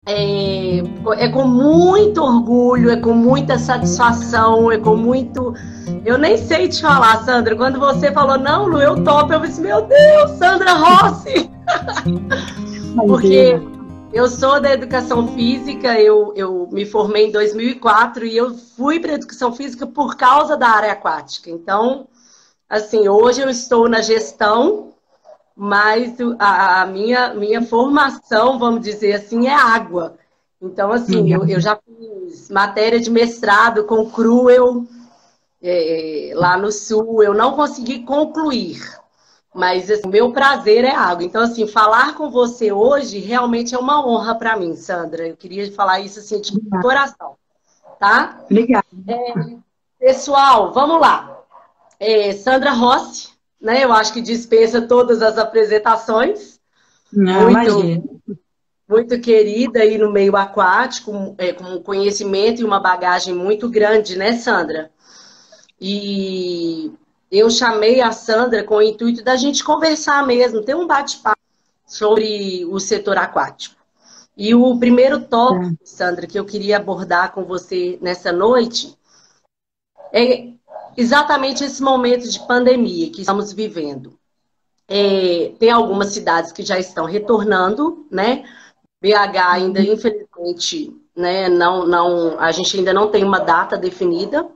É, é com muito orgulho, é com muita satisfação, é com muito. Eu nem sei te falar, Sandra. Quando você falou, não, Lu, eu topo, eu disse, meu Deus, Sandra Rossi! Imagina. Porque eu sou da educação física, eu me formei em 2004 e eu fui para a educação física por causa da área aquática. Então, assim, hoje eu estou na gestão, mas a minha formação, vamos dizer assim, é água. Então, assim, eu já fiz matéria de mestrado com Cruel, lá no Sul. Eu não consegui concluir, mas assim, o meu prazer é água. Então, assim, falar com você hoje realmente é uma honra para mim, Sandra. Eu queria falar isso assim de coração, tá? Obrigada. Pessoal, vamos lá. Sandra Rossi, né? Eu acho que dispensa todas as apresentações. Não, Muito, imagina. muito querida aí no meio aquático, com um conhecimento e uma bagagem muito grande, né, Sandra? E eu chamei a Sandra com o intuito da gente conversar mesmo, ter um bate-papo sobre o setor aquático. E o primeiro tópico, Sandra, que eu queria abordar com você nessa noite é exatamente esse momento de pandemia que estamos vivendo. Tem algumas cidades que já estão retornando, né? BH ainda, infelizmente, né, a gente ainda não tem uma data definida,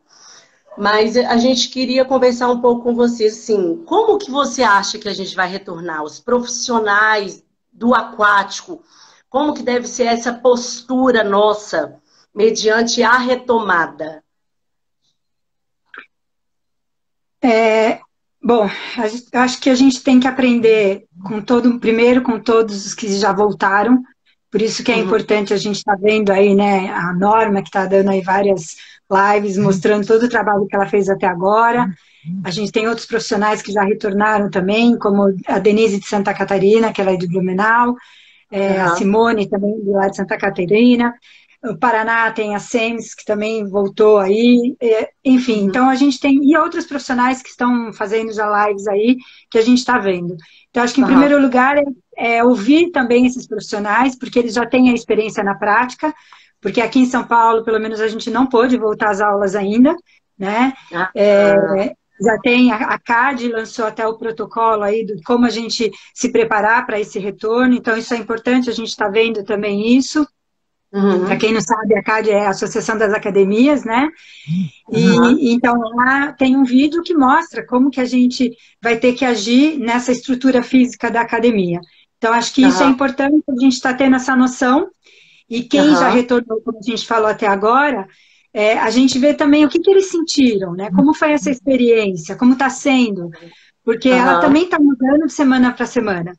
mas a gente queria conversar um pouco com você, assim, como que você acha que a gente vai retornar? Os profissionais do aquático, como que deve ser essa postura nossa mediante a retomada? É, bom, acho que a gente tem que aprender primeiro com todos os que já voltaram, por isso que é Uhum. importante a gente estar vendo aí, né, a Norma que está dando aí várias lives mostrando todo o trabalho que ela fez até agora. A gente tem outros profissionais que já retornaram também, como a Denise de Santa Catarina, que ela é de Blumenau, a Uhum. Simone também de lá de Santa Catarina. O Paraná tem a SEMS, que também voltou aí, enfim, Uhum. então a gente tem, e outros profissionais que estão fazendo já lives aí, que a gente está vendo. Então, acho que em Uhum. primeiro lugar é ouvir também esses profissionais, porque eles já têm a experiência na prática, porque aqui em São Paulo, pelo menos, a gente não pôde voltar às aulas ainda, né? Ah, Já tem, a CAD lançou até o protocolo aí de como a gente se preparar para esse retorno, então isso é importante, a gente está vendo também isso. Para uhum. quem não sabe, a CAD é a Associação das Academias, né? Uhum. E então lá tem um vídeo que mostra como que a gente vai ter que agir nessa estrutura física da academia. Então, acho que isso é Uhum. importante, a gente está tendo essa noção, e quem já Uhum. retornou, como a gente falou até agora, a gente vê também o que, que eles sentiram, né? Como foi essa experiência, como está sendo, porque ela Uhum. também está mudando de semana para semana.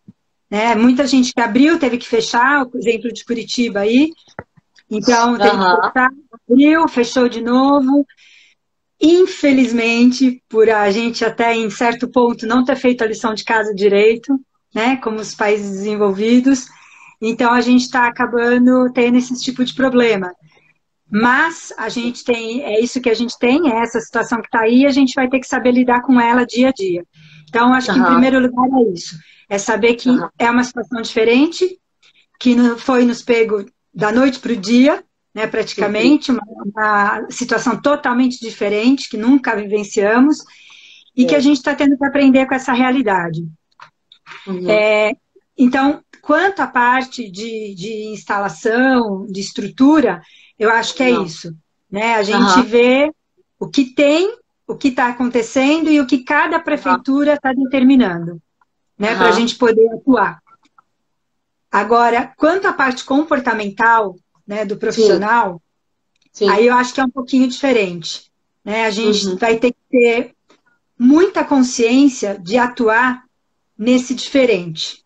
Né? Muita gente que abriu teve que fechar, o exemplo de Curitiba aí, então, teve que Uhum. fechar, abriu, fechou de novo. Infelizmente, por a gente até em certo ponto não ter feito a lição de casa direito, né, como os países desenvolvidos, então a gente está acabando tendo esse tipo de problema. Mas a gente tem, é isso que a gente tem, é essa situação que está aí, a gente vai ter que saber lidar com ela dia a dia. Então, acho que em Uhum. primeiro lugar é isso, é saber que Uhum. é uma situação diferente, que não foi nos pego da noite para o dia, né, Sim. praticamente, uma situação totalmente diferente, que nunca vivenciamos, e que a É. gente está tendo que aprender com essa realidade. Uhum. Então, quanto à parte de instalação, de estrutura, eu acho que é Não. isso. Né? A gente Uhum. vê o que tem, o que está acontecendo e o que cada Uhum. prefeitura está determinando, né, para a Uhum. gente poder atuar. Agora, quanto à parte comportamental, né, do Sim. profissional, aí Sim. eu acho que é um pouquinho diferente. Né? A gente Uhum. vai ter que ter muita consciência de atuar nesse diferente.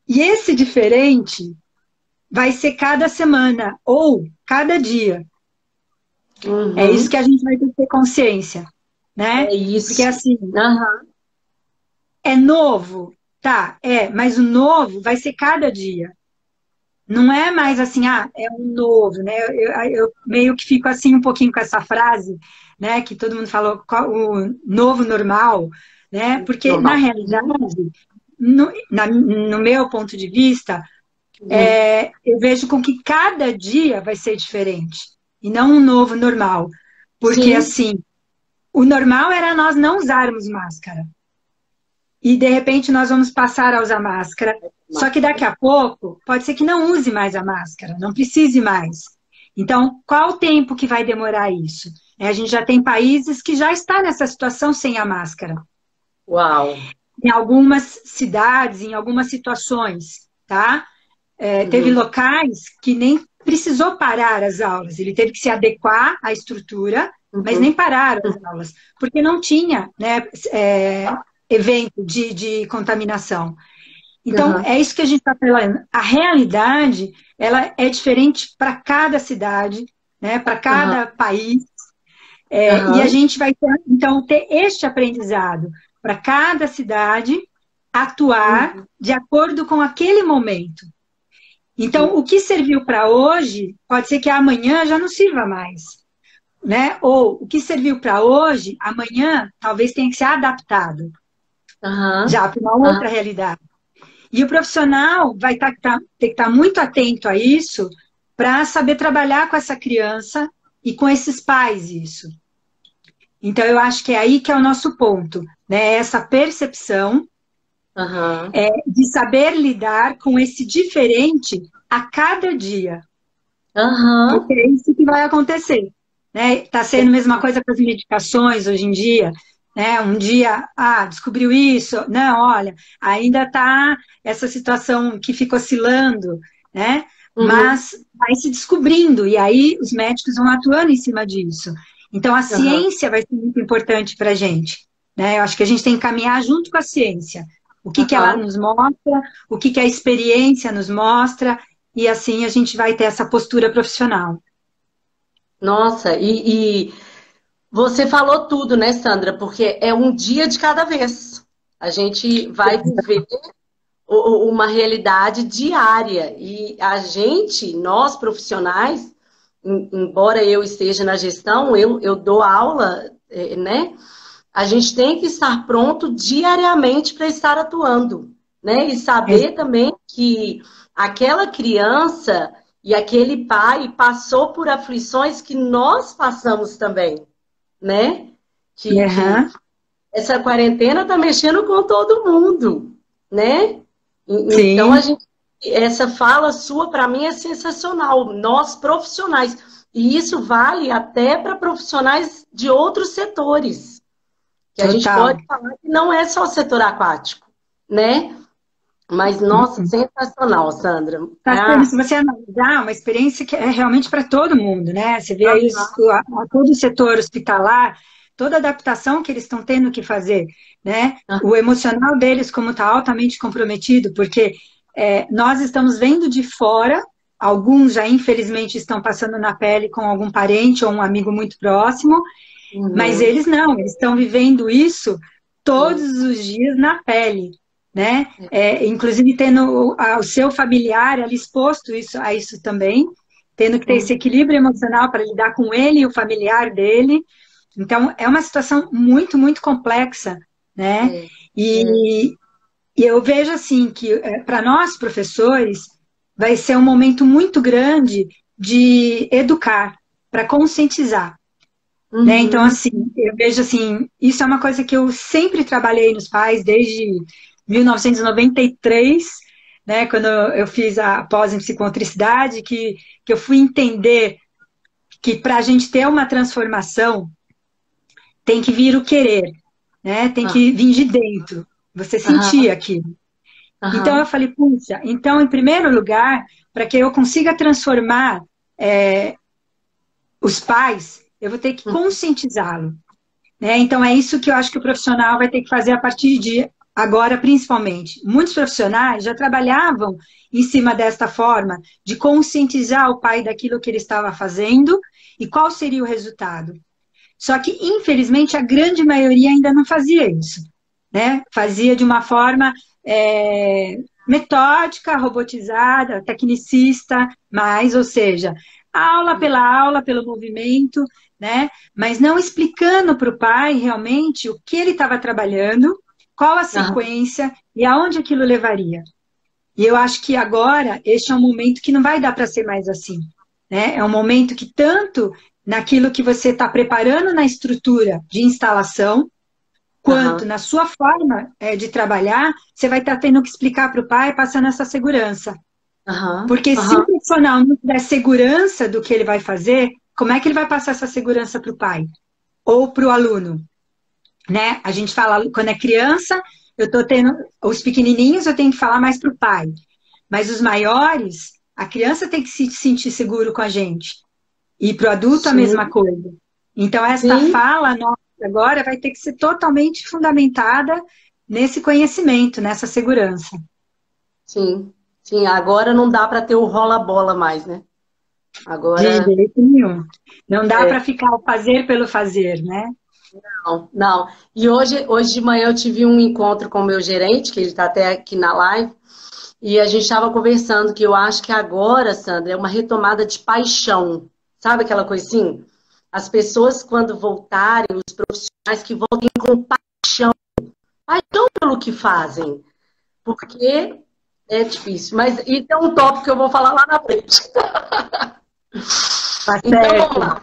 E esse diferente vai ser cada semana ou cada dia. É isso que Uhum. a gente vai ter que ter consciência, né? É Porque isso. assim, Uhum. é novo, tá? Mas o novo vai ser cada dia. Não é mais assim, é um novo, né? Eu meio que fico assim um pouquinho com essa frase, né? Que todo mundo falou, o novo normal, né? Porque na Normal. realidade, no meu ponto de vista, eu vejo com que cada dia vai ser diferente, e não um novo normal. Porque, Sim. assim, o normal era nós não usarmos máscara. E, de repente, nós vamos passar a usar máscara. Só que daqui a pouco, pode ser que não use mais a máscara, não precise mais. Então, qual o tempo que vai demorar isso? A gente já tem países que já estão nessa situação sem a máscara. Uau. Em algumas cidades, em algumas situações, tá? Teve locais que nem precisou parar as aulas, ele teve que se adequar à estrutura, mas nem pararam as aulas, porque não tinha, né, evento de contaminação. Então, é isso que a gente está falando. A realidade, ela é diferente para cada cidade, né, para cada país, e a gente vai ter, então, ter este aprendizado para cada cidade atuar de acordo com aquele momento. Então, o que serviu para hoje, pode ser que amanhã já não sirva mais, né? Ou o que serviu para hoje, amanhã talvez tenha que ser adaptado, já para uma outra realidade. E o profissional vai ter que estar muito atento a isso para saber trabalhar com essa criança e com esses pais isso. Então, eu acho que é aí que é o nosso ponto, né? Essa percepção de saber lidar com esse diferente a cada dia. Porque é isso que vai acontecer. Né? Tá sendo a mesma coisa com as medicações hoje em dia. Né? Um dia, descobriu isso. Não, olha, ainda está essa situação que fica oscilando, né? Mas vai se descobrindo, e aí os médicos vão atuando em cima disso. Então, a ciência vai ser muito importante para a gente. Né? Eu acho que a gente tem que caminhar junto com a ciência. O que ela nos mostra, o que a experiência nos mostra, e assim a gente vai ter essa postura profissional. Nossa, e você falou tudo, né, Sandra? Porque é um dia de cada vez. A gente vai viver uma realidade diária. E a gente, nós profissionais, embora eu esteja na gestão, eu dou aula, né? A gente tem que estar pronto diariamente para estar atuando, né? E saber também que aquela criança e aquele pai passou por aflições que nós passamos também, né? Que essa quarentena está mexendo com todo mundo, né? Então, essa fala sua, para mim, é sensacional. Nós, profissionais. E isso vale até para profissionais de outros setores. Que a gente pode falar que não é só o setor aquático, né? Mas, nossa, sensacional, Sandra. Se você analisar, uma experiência que é realmente para todo mundo, né? Você vê aí todo o setor hospitalar, toda a adaptação que eles estão tendo que fazer, né? O emocional deles, como está altamente comprometido, porque nós estamos vendo de fora, alguns já infelizmente estão passando na pele com algum parente ou um amigo muito próximo, mas eles não, eles estão vivendo isso todos os dias na pele, né? Inclusive tendo o seu familiar ali exposto a isso também, tendo que ter esse equilíbrio emocional para lidar com ele e o familiar dele. Então, é uma situação muito, muito complexa, né? E eu vejo assim que para nós, professores, vai ser um momento muito grande de educar, para conscientizar. Né? Então, assim, eu vejo assim, isso é uma coisa que eu sempre trabalhei nos pais desde 1993, né, quando eu fiz a pós em psicomotricidade, que eu fui entender que para a gente ter uma transformação tem que vir o querer, né? Tem que vir de dentro, você sentir aquilo. Então eu falei, puxa, então em primeiro lugar, para que eu consiga transformar os pais, eu vou ter que conscientizá-lo. Né? Então, é isso que eu acho que o profissional vai ter que fazer a partir de agora, principalmente. Muitos profissionais já trabalhavam em cima desta forma, de conscientizar o pai daquilo que ele estava fazendo e qual seria o resultado. Só que, infelizmente, a grande maioria ainda não fazia isso. Né? Fazia de uma forma metódica, robotizada, tecnicista, ou seja, aula, pelo movimento, né? Mas não explicando para o pai realmente o que ele estava trabalhando, qual a sequência e aonde aquilo levaria. E eu acho que agora este é um momento que não vai dar para ser mais assim, né? É um momento que tanto naquilo que você está preparando na estrutura de instalação, quanto Aham, na sua forma de trabalhar, você vai estar tendo que explicar para o pai passando essa segurança. aham, Porque se o aham. profissional não tiver segurança do que ele vai fazer, como é que ele vai passar essa segurança para o pai ou para o aluno? Né? A gente fala, quando é criança, eu estou tendo, os pequenininhos eu tenho que falar mais para o pai, mas os maiores, a criança tem que se sentir seguro com a gente, e para o adulto a mesma Sim, coisa. Então, esta sim, fala nossa agora vai ter que ser totalmente fundamentada nesse conhecimento, nessa segurança. sim. Sim, agora não dá para ter o rola-bola mais, né? De Agora, jeito nenhum. Não dá para é, ficar o fazer pelo fazer, né? não, não. E hoje de manhã eu tive um encontro com o meu gerente, que ele está até aqui na live, e a gente estava conversando que eu acho que agora, Sandra, é uma retomada de paixão. Sabe aquela coisa assim? As pessoas, quando voltarem, os profissionais que voltem com paixão pelo que fazem. Porque é difícil. Mas isso é um tópico que eu vou falar lá na frente. Tá Então, vamos certo. lá.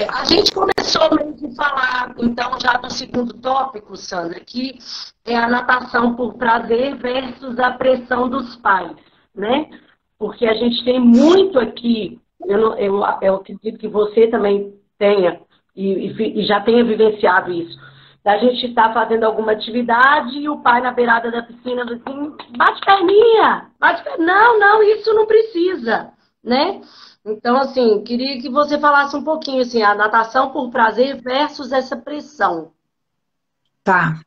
A gente começou meio que falar, então, já do segundo tópico, Sandra, que é a natação por prazer versus a pressão dos pais, né? Porque a gente tem muito aqui, eu acredito que você também tenha, e já tenha vivenciado isso. A gente está fazendo alguma atividade e o pai na beirada da piscina assim, bate perninha, bate perninha. Não, não, isso não precisa, né? Então, assim, queria que você falasse um pouquinho, assim, a natação por prazer versus essa pressão. Tá.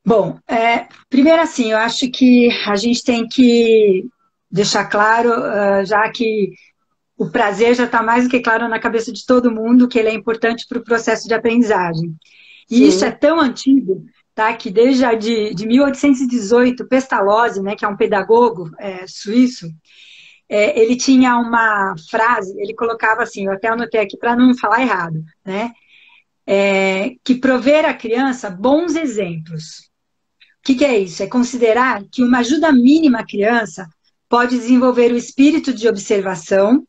Bom, primeiro assim, eu acho que a gente tem que deixar claro, já que o prazer já está mais do que claro na cabeça de todo mundo, que ele é importante para o processo de aprendizagem. E isso é Sim. tão antigo, tá, que desde de 1818, Pestalozzi, né, que é um pedagogo suíço, ele tinha uma frase, ele colocava assim, eu até anotei aqui para não falar errado, né, que prover à criança bons exemplos. O que é isso? É considerar que uma ajuda mínima à criança pode desenvolver o espírito de observação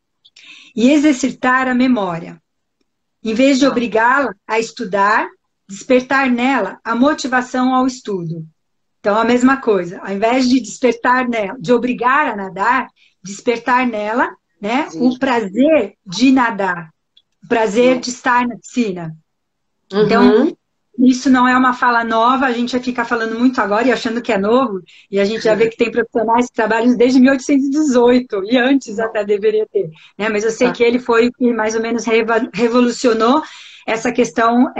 e exercitar a memória. Em vez de Ah, obrigá-la a estudar, despertar nela a motivação ao estudo. Então, a mesma coisa, ao invés de despertar nela, de obrigar a nadar, despertar nela, né, o prazer. prazer de nadar, o prazer de estar na piscina. Então, Uhum. isso não é uma fala nova, a gente vai ficar falando muito agora e achando que é novo, e a gente já vê que tem profissionais que trabalham desde 1818, e antes até deveria ter, né? Mas eu sei Ah, que ele foi o que mais ou menos revolucionou essa questão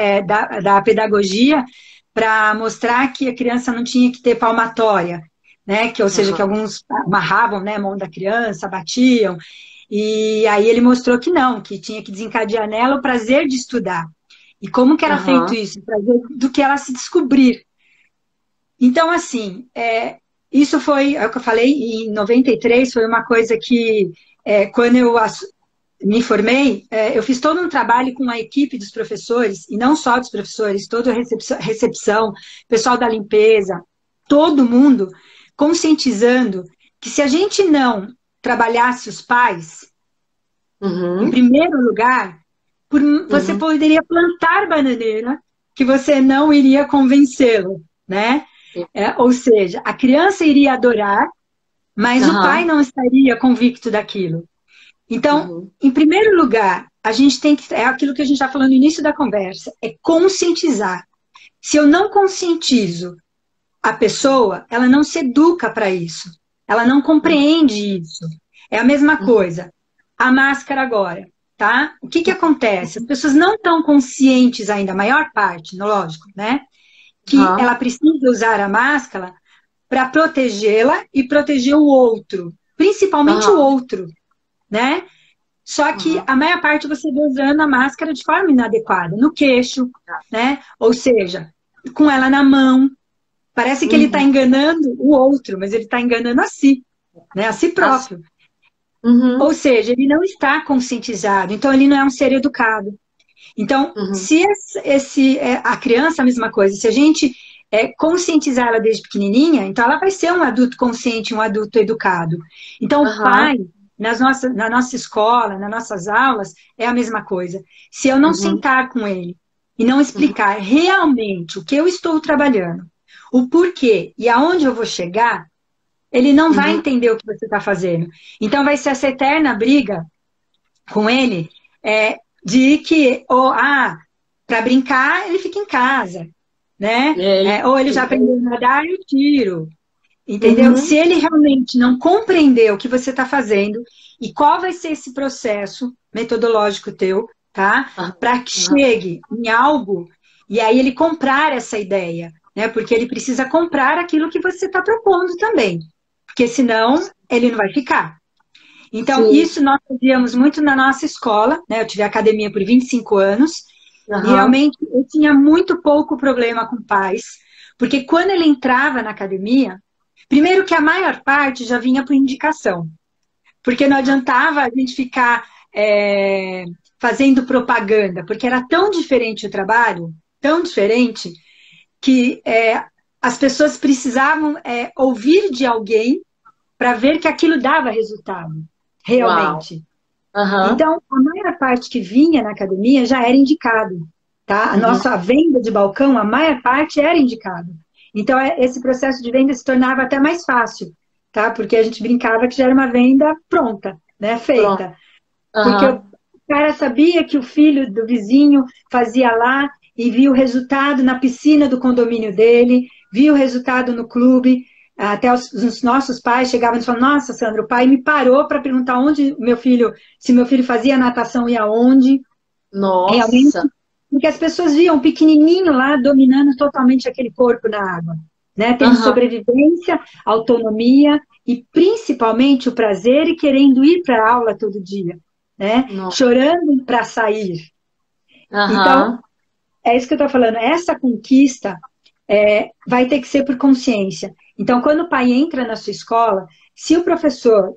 da pedagogia para mostrar que a criança não tinha que ter palmatória, né? Ou seja, que aham, alguns amarravam, né, a mão da criança, batiam, e aí ele mostrou que não, que tinha que desencadear nela o prazer de estudar. E como que era feito aham, isso? Do que ela se descobrir. Então, assim, isso foi, é o que eu falei, em 93 foi uma coisa que, quando eu me formei, eu fiz todo um trabalho com a equipe dos professores, e não só dos professores, toda a recepção, pessoal da limpeza, todo mundo conscientizando que se a gente não trabalhasse os pais, em uhum, primeiro lugar, você uhum, poderia plantar bananeira que você não iria convencê-lo, né? Ou seja, a criança iria adorar, mas o pai aham, não estaria convicto daquilo. Então, uhum, em primeiro lugar, a gente tem que, é aquilo que a gente está falando no início da conversa, é conscientizar. Se eu não conscientizo a pessoa, ela não se educa para isso, ela não compreende isso. É a mesma uhum, coisa. A máscara agora, tá? O que acontece? As pessoas não estão conscientes ainda, a maior parte, lógico, né? Que ela aham, precisa usar a máscara para protegê-la e proteger o outro, principalmente o aham, outro, né? Só que aham, a maior parte você vai usando a máscara de forma inadequada, no queixo, né? Ou seja, com ela na mão. Parece que ele está uhum, enganando o outro, mas ele está enganando a si, né? A si assim, próprio. Ou uhum, seja, ele não está conscientizado, então ele não é um ser educado. Então, uhum, se a criança, a mesma coisa, se a gente conscientizar ela desde pequenininha, então ela vai ser um adulto consciente, um adulto educado. Então, o Aham. pai, na nossa escola, nas nossas aulas, é a mesma coisa. Se eu não Uhum. sentar com ele e não Uhum. explicar realmente o que eu estou trabalhando, o porquê e aonde eu vou chegar, ele não vai Uhum. entender o que você está fazendo. Então, vai ser essa eterna briga com ele de que, para brincar, ele fica em casa, né? É Ou ele já isso. aprendeu a nadar, eu tiro. Entendeu? Se Uhum. ele realmente não compreender o que você está fazendo e qual vai ser esse processo metodológico teu, tá? Aham. Para que Aham. chegue em algo e aí ele comprar essa ideia, né? Porque ele precisa comprar aquilo que você está propondo também, porque senão ele não vai ficar. Então, Sim. isso nós fazíamos muito na nossa escola, né? Eu tive academia por 25 anos, e Aham. realmente eu tinha muito pouco problema com pais, porque quando ele entrava na academia, primeiro que a maior parte já vinha por indicação, porque não adiantava a gente ficar fazendo propaganda, porque era tão diferente o trabalho, tão diferente, que as pessoas precisavam ouvir de alguém para ver que aquilo dava resultado, Uau. realmente. Aham. Então, a maior parte que vinha na academia já era indicado, tá? A Uhum. nossa venda de balcão, a maior parte era indicado. Então, esse processo de venda se tornava até mais fácil, tá? Porque a gente brincava que já era uma venda pronta, né? Pronto. Feita. Porque o Aham. cara sabia que o filho do vizinho fazia lá e via o resultado na piscina do condomínio dele, via o resultado no clube. Até os nossos pais chegavam e falavam: Nossa, Sandra, o pai me parou para perguntar onde meu filho, se meu filho fazia natação e aonde. Realmente, Nossa. porque as pessoas viam um pequenininho lá dominando totalmente aquele corpo na água, né? Tendo Aham. sobrevivência, autonomia e principalmente o prazer e querendo ir para a aula todo dia, né? No- Chorando para sair. Então, Aham. é isso que eu estou falando. Essa conquista vai ter que ser por consciência. Então, quando o pai entra na sua escola, se o professor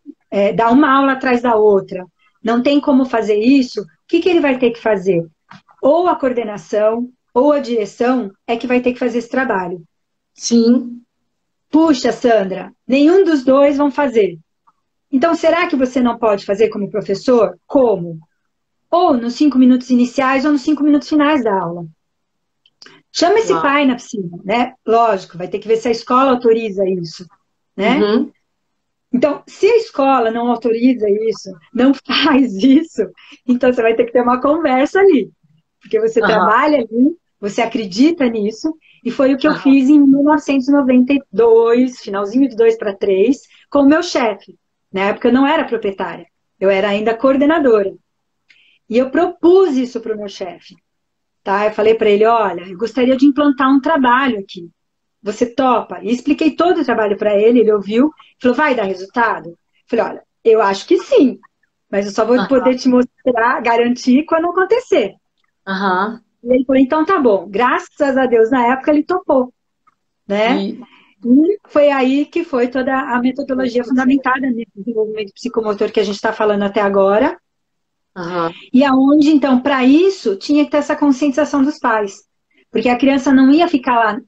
dá uma aula atrás da outra, não tem como fazer isso, o que ele vai ter que fazer? Ou a coordenação, ou a direção é que vai ter que fazer esse trabalho. Sim. Puxa, Sandra, nenhum dos dois vão fazer. Então, será que você não pode fazer como professor? Como? Ou nos 5 minutos iniciais ou nos 5 minutos finais da aula. Chama esse Uau. pai na piscina, né? Lógico, vai ter que ver se a escola autoriza isso, né? Uhum. Então, se a escola não autoriza isso, não faz isso, então você vai ter que ter uma conversa ali. Porque você Aham. trabalha ali, você acredita nisso, e foi o que eu Aham. fiz em 1992, finalzinho de 2 para 3, com o meu chefe. Na época eu não era proprietária, eu era ainda coordenadora. E eu propus isso para o meu chefe. Tá? Eu falei para ele, olha, eu gostaria de implantar um trabalho aqui. Você topa? E expliquei todo o trabalho para ele, ele ouviu, falou, vai dar resultado? Eu falei, olha, eu acho que sim, mas eu só vou Aham. poder te mostrar, garantir quando acontecer. Aham. E ele falou, então tá bom. Graças a Deus, na época ele topou, né? E E foi aí que foi toda a metodologia fundamentada nesse desenvolvimento psicomotor que a gente está falando até agora. aham. E aonde, então, para isso, tinha que ter essa conscientização dos pais. Porque a criança não ia ficar lá,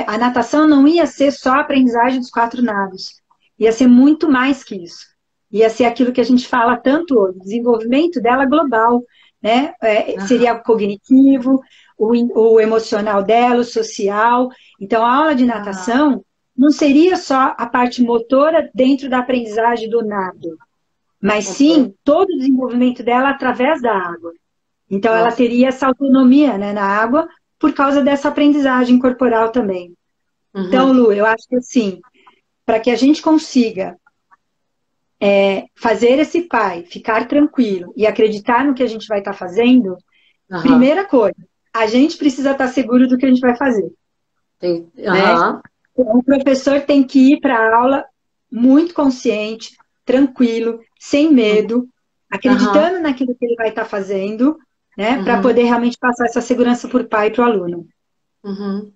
a natação não ia ser só a aprendizagem dos 4 nados. Ia ser muito mais que isso. Ia ser aquilo que a gente fala tanto hoje, desenvolvimento dela global, né? Aham. Seria o cognitivo, o emocional dela, o social. Então, a aula de Aham. natação não seria só a parte motora dentro da aprendizagem do nado, mas Uhum. sim todo o desenvolvimento dela através da água. Então, ela Nossa. teria essa autonomia, né, na água por causa dessa aprendizagem corporal também. Então, Uhum. Lu, eu acho que assim, para que a gente consiga fazer esse pai ficar tranquilo e acreditar no que a gente vai estar fazendo, Aham. primeira coisa, a gente precisa estar seguro do que a gente vai fazer, Tem... né? Aham. O professor tem que ir para a aula muito consciente, tranquilo, sem Uhum. medo, Aham. acreditando naquilo que ele vai estar fazendo, né, para Uhum. poder realmente passar essa segurança para o pai e para o aluno. Uhum.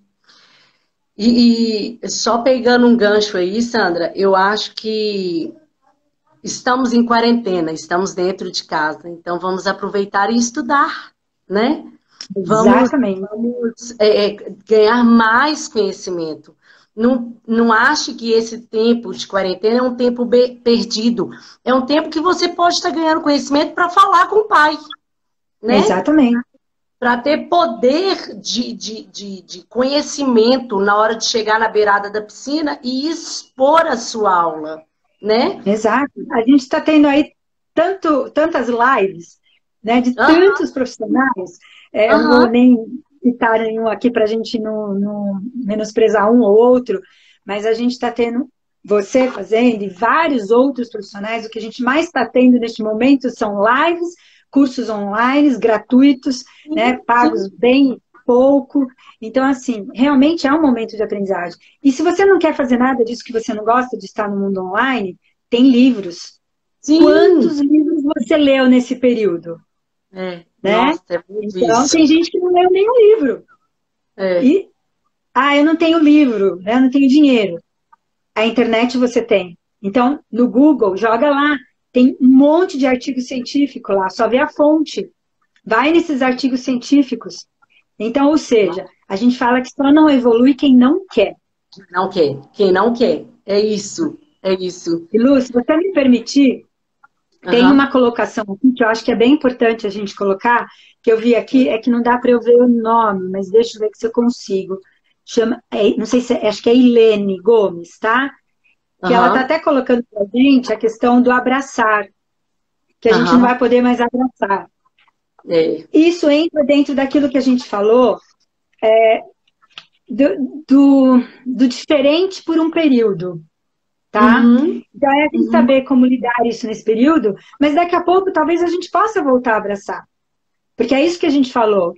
E só pegando um gancho aí, Sandra, eu acho que estamos em quarentena, estamos dentro de casa, então vamos aproveitar e estudar, né? Exatamente. Vamos ganhar mais conhecimento. Não, não ache que esse tempo de quarentena é um tempo perdido. É um tempo que você pode estar ganhando conhecimento para falar com o pai, né? Exatamente. Para ter poder de conhecimento na hora de chegar na beirada da piscina e expor a sua aula, né? Exato. A gente está tendo aí tantas lives, né, de Aham, tantos profissionais. Eu não vou aham, nem citar nenhum aqui para a gente não menosprezar um ou outro, mas a gente está tendo você fazendo e vários outros profissionais. O que a gente mais está tendo neste momento são lives, cursos online, gratuitos, né, sim, pagos bem pouco. Então, assim, realmente é um momento de aprendizagem. E se você não quer fazer nada disso, que você não gosta de estar no mundo online, tem livros. sim. Quantos livros você leu nesse período, né? Nossa, é muito Então, isso. tem gente que não leu nenhum livro. É. E, eu não tenho livro, né? Eu não tenho dinheiro. A internet você tem. Então, no Google, joga lá. Tem um monte de artigo científico lá, só vê a fonte. Vai nesses artigos científicos. Então, ou seja, a gente fala que só não evolui quem não quer. Não quer. Quem não quer. É isso. É isso. E, Lu, se você me permitir, tem Aham. uma colocação aqui que eu acho que é bem importante a gente colocar, que eu vi aqui, é que não dá para eu ver o nome, mas deixa eu ver se eu consigo. Chama, não sei se acho que é Ilene Gomes, tá? Que ela está Aham. até colocando para a gente a questão do abraçar, que a gente não Aham. vai poder mais abraçar. É. Isso entra dentro daquilo que a gente falou, do diferente por um período, tá? Uhum. Então é a gente Uhum. saber como lidar isso nesse período, mas daqui a pouco talvez a gente possa voltar a abraçar. Porque é isso que a gente falou.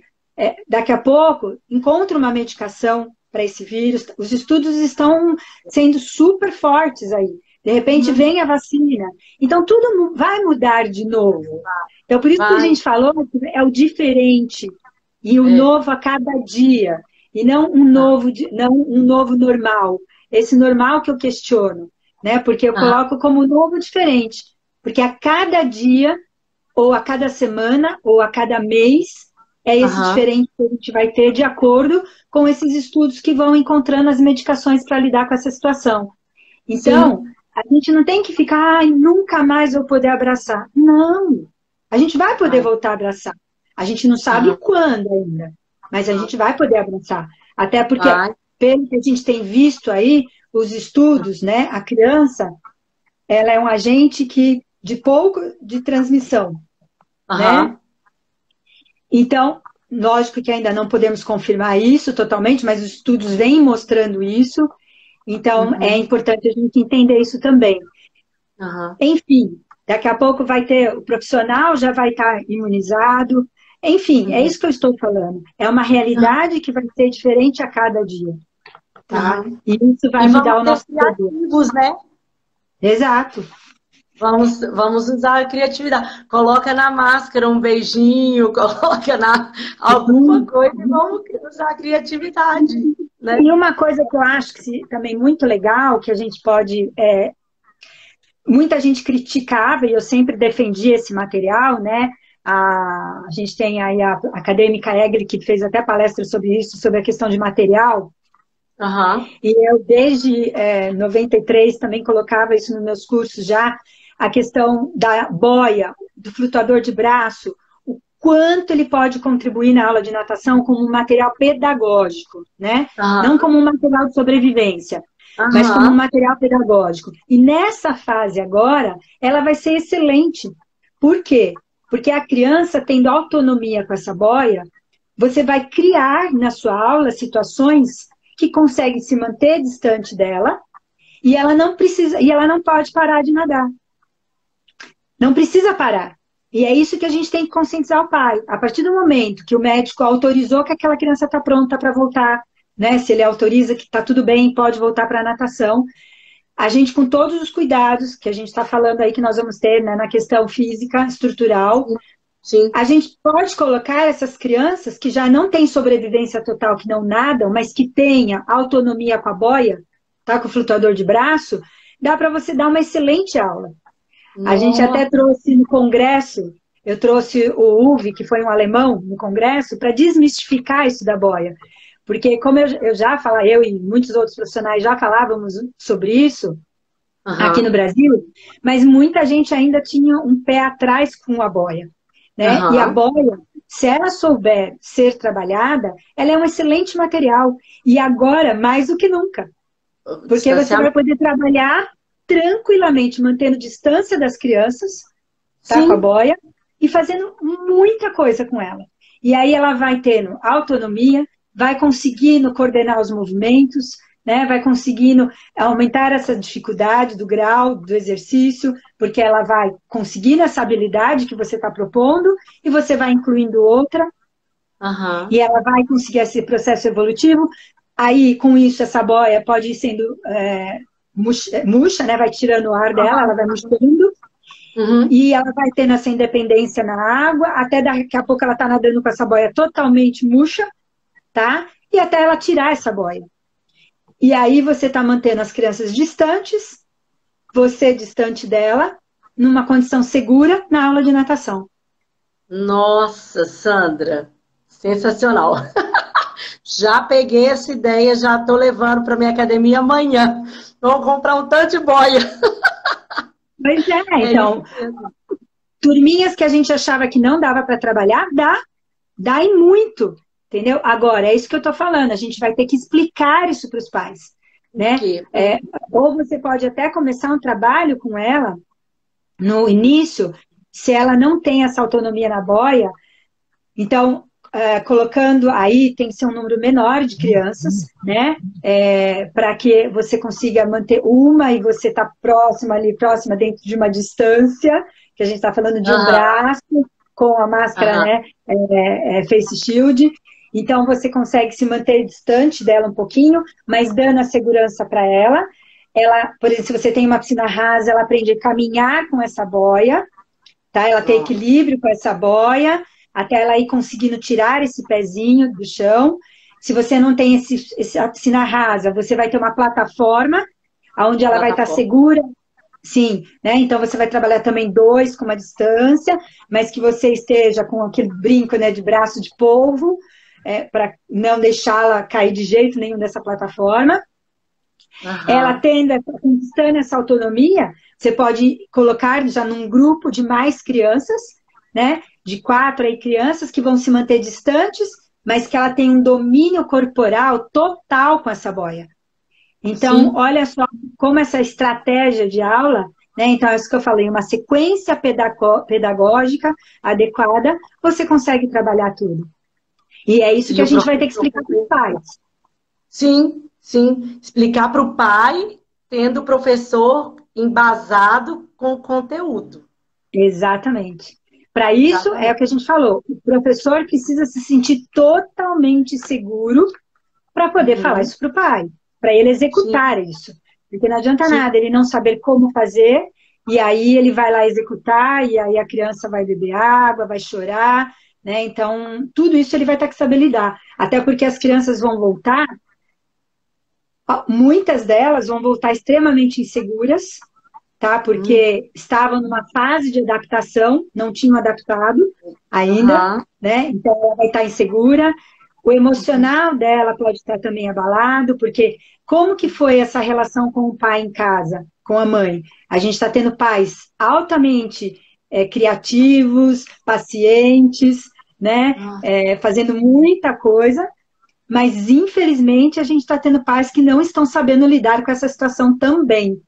Daqui a pouco, encontra uma medicação para esse vírus. Os estudos estão sendo super fortes aí. De repente Uhum. vem a vacina. Então, tudo vai mudar de novo. Então, por isso que a Vai. gente falou que é o diferente e o É. novo a cada dia. E não um Tá. novo, não um novo normal. Esse normal que eu questiono, né? Porque eu Aham. coloco como novo diferente. Porque a cada dia ou a cada semana, ou a cada mês, é esse Aham. diferente que a gente vai ter de acordo com esses estudos que vão encontrando as medicações para lidar com essa situação. Então, Sim. a gente não tem que ficar, ai, nunca mais vou poder abraçar. Não, a gente vai poder Vai. voltar a abraçar. A gente não sabe Aham. quando ainda, mas a gente vai poder abraçar. Até porque, Vai. pelo que a gente tem visto aí, os estudos, né, a criança, ela é um agente que de pouco de transmissão, né? Aham. Então, lógico que ainda não podemos confirmar isso totalmente, mas os estudos vêm mostrando isso. Então, é Uhum. importante a gente entender isso também. Aham. Enfim, daqui a pouco vai ter, o profissional já vai estar imunizado. Enfim, é Uhum. isso que eu estou falando. É uma realidade que vai ser diferente a cada dia, tá? Aham. E isso E vai vamos mudar o ser nosso poder. criativos, né? Exato. Vamos usar a criatividade. Coloca na máscara um beijinho, coloca na alguma Sim. coisa e vamos usar a criatividade, né? E uma coisa que eu acho que também muito legal, que a gente pode muita gente criticava, e eu sempre defendi esse material, né? A gente tem aí a acadêmica Egli, que fez até palestra sobre isso, sobre a questão de material, Aham, e eu desde 93 também colocava isso nos meus cursos já, a questão da boia, do flutuador de braço, o quanto ele pode contribuir na aula de natação como um material pedagógico, né? Não aham, como um material de sobrevivência, mas como um aham, material pedagógico. E nessa fase agora, ela vai ser excelente. Por quê? Porque a criança, tendo autonomia com essa boia, você vai criar na sua aula situações que conseguem se manter distante dela e ela não precisa, e ela não pode parar de nadar. Não precisa parar. E é isso que a gente tem que conscientizar o pai. A partir do momento que o médico autorizou que aquela criança está pronta para voltar, né? Se ele autoriza que está tudo bem, pode voltar para a natação, a gente, com todos os cuidados que a gente está falando aí que nós vamos ter, né, na questão física, estrutural, sim, a gente pode colocar essas crianças que já não têm sobrevivência total, que não nadam, mas que tenha autonomia com a boia, tá, com o flutuador de braço, dá para você dar uma excelente aula. A gente até nossa, trouxe no congresso eu trouxe o Uwe, que foi um alemão no congresso, para desmistificar isso da boia. Porque como eu já falava, eu e muitos outros profissionais já falávamos sobre isso aqui no Brasil, mas muita gente ainda tinha um pé atrás com a boia, né? E a boia, se ela souber ser trabalhada, ela é um excelente material. E agora, mais do que nunca. Porque você vai poder trabalhar tranquilamente, mantendo distância das crianças, tá, com a boia, e fazendo muita coisa com ela. E aí ela vai tendo autonomia, vai conseguindo coordenar os movimentos, né? Vai conseguindo aumentar essa dificuldade do grau do exercício, porque ela vai conseguindo essa habilidade que você está propondo e você vai incluindo outra, e ela vai conseguir esse processo evolutivo. Aí, com isso, essa boia pode ir sendo murcha, né? Vai tirando o ar dela, ela vai murchando, e ela vai tendo essa independência na água, até daqui a pouco ela está nadando com essa boia totalmente murcha, tá? E até ela tirar essa boia. E aí você está mantendo as crianças distantes, você distante dela, numa condição segura na aula de natação. Nossa, Sandra, sensacional. Já peguei essa ideia, já estou levando para minha academia amanhã. Vou comprar um tanto de boia. Pois é, então, turminhas que a gente achava que não dava para trabalhar, dá e muito. Entendeu? Agora, é isso que eu estou falando, a gente vai ter que explicar isso para os pais, né? Ou você pode até começar um trabalho com ela no início, se ela não tem essa autonomia na boia, então, colocando aí, tem que ser um número menor de crianças, né? Para que você consiga manter uma e você está próxima dentro de uma distância, que a gente está falando de um braço, com a máscara, né? Face Shield. Então, você consegue se manter distante dela um pouquinho, mas dando a segurança para ela. Ela, por exemplo, se você tem uma piscina rasa, ela aprende a caminhar com essa boia, tá? Ela tem equilíbrio com essa boia, até ela ir conseguindo tirar esse pezinho do chão. Se você não tem a piscina rasa, você vai ter uma plataforma, onde ela vai estar segura. Sim, né? Então você vai trabalhar também 2 com uma distância, mas que você esteja com aquele brinco, né, de braço de polvo, para não deixá-la cair de jeito nenhum dessa plataforma. Ela conquistando essa autonomia, você pode colocar já num grupo de mais crianças, né? De 4 aí crianças que vão se manter distantes, mas que ela tem um domínio corporal total com essa boia. Então, olha só como essa estratégia de aula, né? Então, é isso que eu falei, uma sequência pedagógica adequada, você consegue trabalhar tudo. E é isso que a gente vai ter que explicar para os pais. Sim, sim. Explicar para o pai, tendo o professor embasado com o conteúdo. Exatamente. Para isso, é o que a gente falou, o professor precisa se sentir totalmente seguro para poder falar isso para o pai, para ele executar isso. Porque não adianta nada ele não saber como fazer, e aí ele vai lá executar, e aí a criança vai beber água, vai chorar, né? Então, tudo isso ele vai ter que saber lidar. Até porque as crianças vão voltar, muitas delas vão voltar extremamente inseguras, tá? Porque estavam numa fase de adaptação, não tinham adaptado ainda, né? Então ela vai estar insegura. O emocional dela pode estar também abalado, porque como que foi essa relação com o pai em casa, com a mãe? A gente está tendo pais altamente criativos, pacientes, né? Fazendo muita coisa, mas infelizmente a gente está tendo pais que não estão sabendo lidar com essa situação também.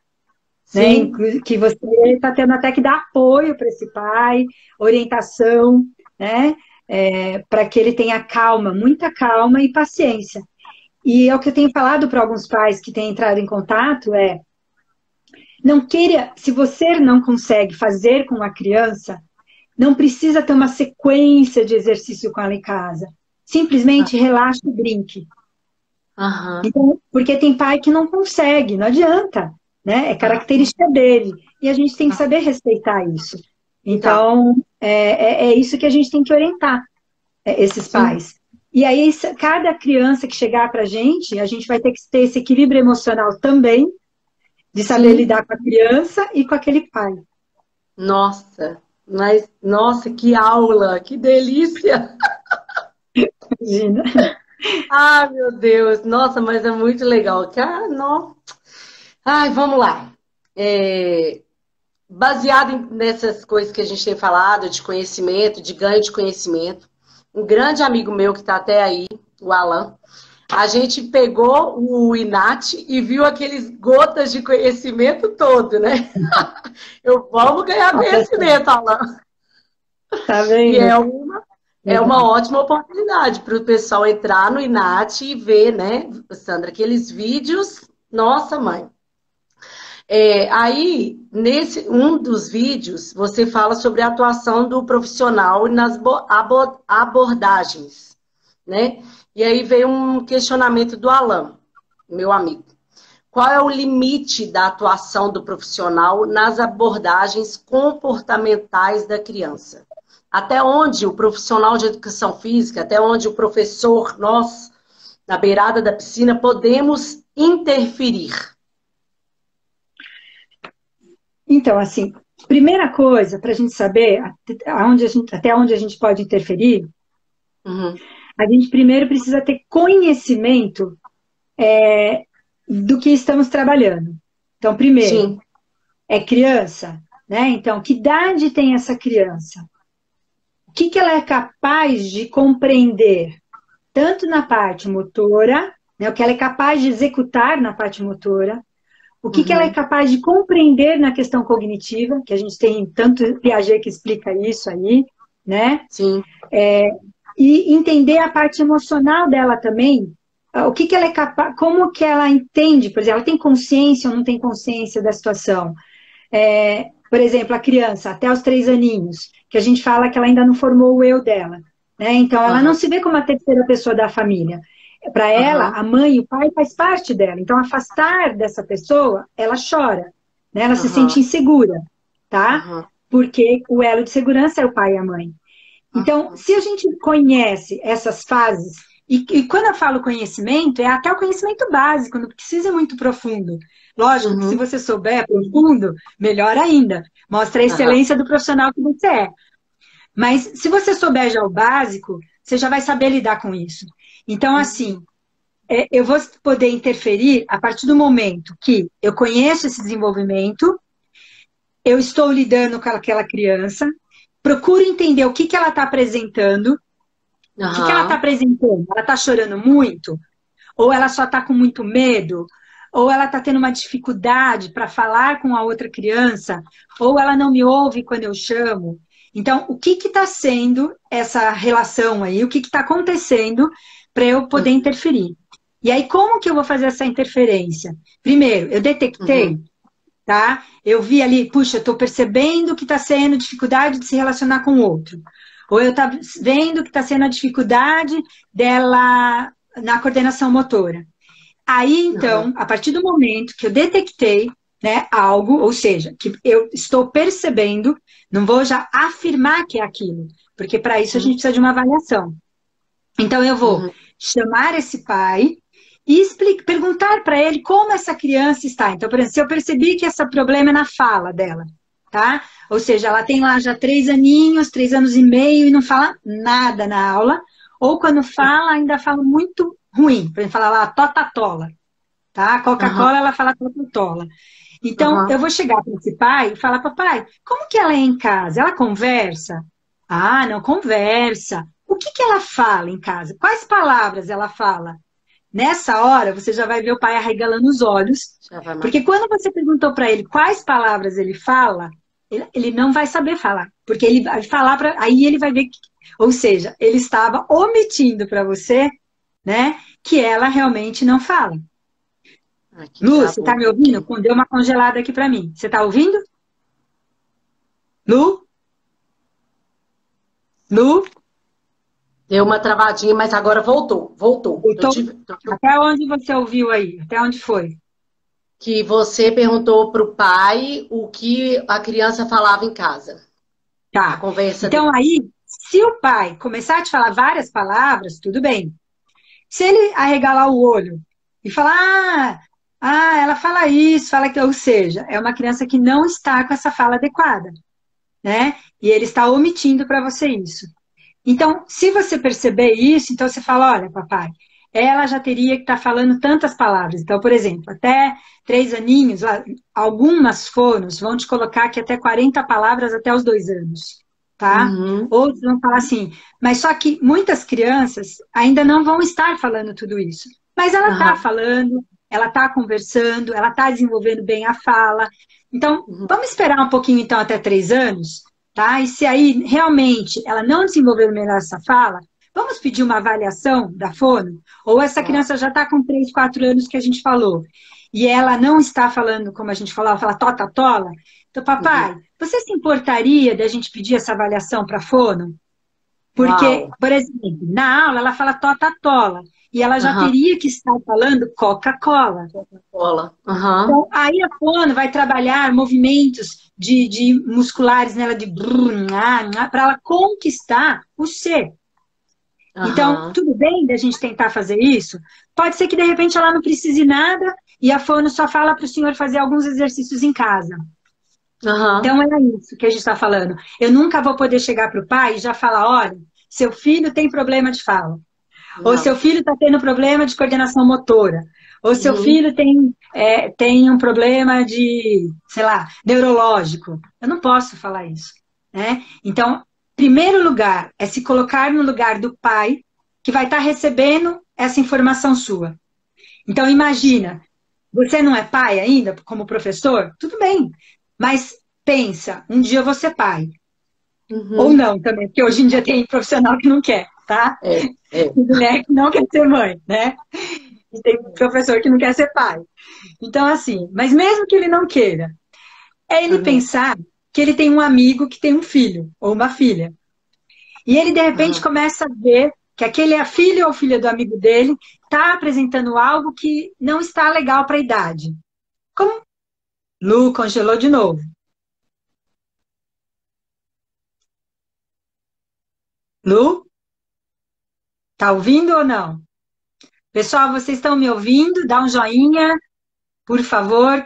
Né? Que você está tendo até que dar apoio para esse pai, orientação, né? Para que ele tenha calma, muita calma e paciência. E é o que eu tenho falado para alguns pais que têm entrado em contato, não queira, se você não consegue fazer com a criança, não precisa ter uma sequência de exercício com ela em casa. Simplesmente relaxe e brinque. Então, porque tem pai que não consegue, não adianta. Né? É característica dele. E a gente tem que saber respeitar isso. Então, é isso que a gente tem que orientar esses pais. E aí, cada criança que chegar para a gente vai ter que ter esse equilíbrio emocional também, de saber lidar com a criança e com aquele pai. Nossa, Mas, nossa, que aula, que delícia! Imagina. Ah, meu Deus, nossa, mas é muito legal. Cara, não. Ai, vamos lá. É, baseado nessas coisas que a gente tem falado, de conhecimento, de ganho de conhecimento, um grande amigo meu que está até aí, o Alan, a gente pegou o Inat e viu aqueles gotas de conhecimento todo, né? Eu vamos ganhar Olha só, conhecimento, Alan. tá E vendo? é uma Legal. ótima oportunidade para o pessoal entrar no Inat e ver, né, Sandra, aqueles vídeos. Nossa, mãe. Aí, nesse um dos vídeos, você fala sobre a atuação do profissional nas abordagens, né? E aí veio um questionamento do Alan, meu amigo. Qual é o limite da atuação do profissional nas abordagens comportamentais da criança? Até onde o profissional de educação física, até onde o professor, nós, na beirada da piscina, podemos interferir? Então, assim, primeira coisa para a gente saber até onde a gente pode interferir, Uhum. a gente primeiro precisa ter conhecimento do que estamos trabalhando. Então, primeiro, Sim. é criança, né? Então, que idade tem essa criança? O que que ela é capaz de compreender, tanto na parte motora, né? O que ela é capaz de executar na parte motora, o que que ela é Uhum. capaz de compreender na questão cognitiva, que a gente tem tanto Piaget que explica isso aí, né? Sim. E entender a parte emocional dela também, o que que ela é capaz, como que ela entende, por exemplo, ela tem consciência ou não tem consciência da situação. Por exemplo, a criança, até os 3 aninhos, que a gente fala que ela ainda não formou o eu dela, né? Então, ela não Aham. se vê como a terceira pessoa da família. Para ela, Aham. a mãe e o pai faz parte dela. Então, afastar dessa pessoa, ela chora, né? Ela se sente Aham. insegura, tá? Aham. Porque o elo de segurança é o pai e a mãe. Então, Aham. se a gente conhece essas fases, e quando eu falo conhecimento, é até o conhecimento básico, não precisa ir muito profundo. Lógico que se Uhum. você souber profundo, melhor ainda. Mostra a Aham. excelência do profissional que você é. Mas se você souber já o básico, você já vai saber lidar com isso. Então, assim, eu vou poder interferir a partir do momento que eu conheço esse desenvolvimento, eu estou lidando com aquela criança, procuro entender o que que ela está apresentando. O que que ela está Aham. apresentando? Ela está chorando muito? Ou ela só está com muito medo? Ou ela está tendo uma dificuldade para falar com a outra criança? Ou ela não me ouve quando eu chamo? Então, o que está sendo essa relação aí? O que está acontecendo para eu poder interferir? E aí, como que eu vou fazer essa interferência? Primeiro, eu detectei, Uhum. tá? Eu vi ali, puxa, eu estou percebendo que está sendo dificuldade de se relacionar com o outro. Ou eu estou vendo que está sendo a dificuldade dela na coordenação motora. Aí, Aham. então, a partir do momento que eu detectei, né, algo, ou seja, que eu estou percebendo, não vou já afirmar que é aquilo, porque para isso a gente Uhum. precisa de uma avaliação. Então, eu vou Uhum. chamar esse pai e perguntar para ele como essa criança está. Então, por exemplo, se eu percebi que esse problema é na fala dela, tá? Ou seja, ela tem lá já 3 aninhos, 3 anos e meio e não fala nada na aula, ou quando fala, ainda fala muito ruim. Por exemplo, fala lá totatola, tá? Aham. Coca-Cola, ela fala totatola. Então, eu Aham. vou chegar para esse pai e falar, papai, como que ela é em casa? Ela conversa? Ah, não conversa. O que que ela fala em casa? Quais palavras ela fala? Nessa hora, você já vai ver o pai arregalando os olhos, Já vai porque marcar. quando você perguntou para ele quais palavras ele fala, ele não vai saber falar, porque ele vai falar para, aí ele vai ver que, ou seja, ele estava omitindo para você, né, que ela realmente não fala. Aqui Lu, você travou está um me ouvindo? pouquinho. Deu uma congelada aqui para mim. Você está ouvindo? Lu? Lu? Deu uma travadinha, mas agora voltou. Voltou. Eu Até onde você ouviu aí? Até onde foi? Que você perguntou para o pai o que a criança falava em casa. A Tá. conversa Então deles. aí, se o pai começar a te falar várias palavras, tudo bem. Se ele arregalar o olho e falar, ela fala isso, fala que, ou seja, é uma criança que não está com essa fala adequada. né? E ele está omitindo para você isso. Então, se você perceber isso, então você fala, olha, papai, ela já teria que estar falando tantas palavras. Então, por exemplo, até 3 aninhos, algumas fonos vão te colocar que até 40 palavras até os 2 anos, tá? Uhum. Outros vão falar assim, mas só que muitas crianças ainda não vão estar falando tudo isso. Mas ela está Aham. falando, ela está conversando, ela está desenvolvendo bem a fala. Então, Uhum. vamos esperar um pouquinho, então, até 3 anos, tá? E se aí realmente ela não desenvolver melhor essa fala, vamos pedir uma avaliação da fono? Ou essa Tá. criança já está com 3, 4 anos que a gente falou, e ela não está falando, como a gente falava, fala tota tola. Então, Uhum. papai, você se importaria da gente pedir essa avaliação para a fono? Porque, Uau. por exemplo, na aula ela fala tota tola, e ela já Aham. teria que estar falando Coca-Cola. Cola. Aham. Então, aí a fono vai trabalhar movimentos de musculares nela de para ela conquistar o C. Então, Aham. tudo bem da gente tentar fazer isso? Pode ser que de repente ela não precise nada e a fono só fala para o senhor fazer alguns exercícios em casa. Aham. Então, é isso que a gente está falando. Eu nunca vou poder chegar para o pai e já falar: olha, seu filho tem problema de fala. Ou seu Não. filho está tendo problema de coordenação motora. Ou seu Uhum. filho tem um problema de, sei lá, neurológico. Eu não posso falar isso, né? Então, primeiro lugar é se colocar no lugar do pai que vai estar recebendo essa informação sua. Então, imagina, você não é pai ainda, como professor? Tudo bem, mas pensa, um dia eu vou ser pai. Ou Uhum. não também, porque hoje em dia tem profissional que não quer, tá? É, é. Tem mulher que não quer ser mãe, né? E tem professor que não quer ser pai. Então, assim, mas mesmo que ele não queira, é ele Aham. pensar que ele tem um amigo que tem um filho ou uma filha. E ele, de repente, Aham. começa a ver que aquele é filho ou filha do amigo dele está apresentando algo que não está legal para a idade. Como Lu congelou de novo. Lu, tá ouvindo ou não? Pessoal, vocês estão me ouvindo? Dá um joinha, por favor.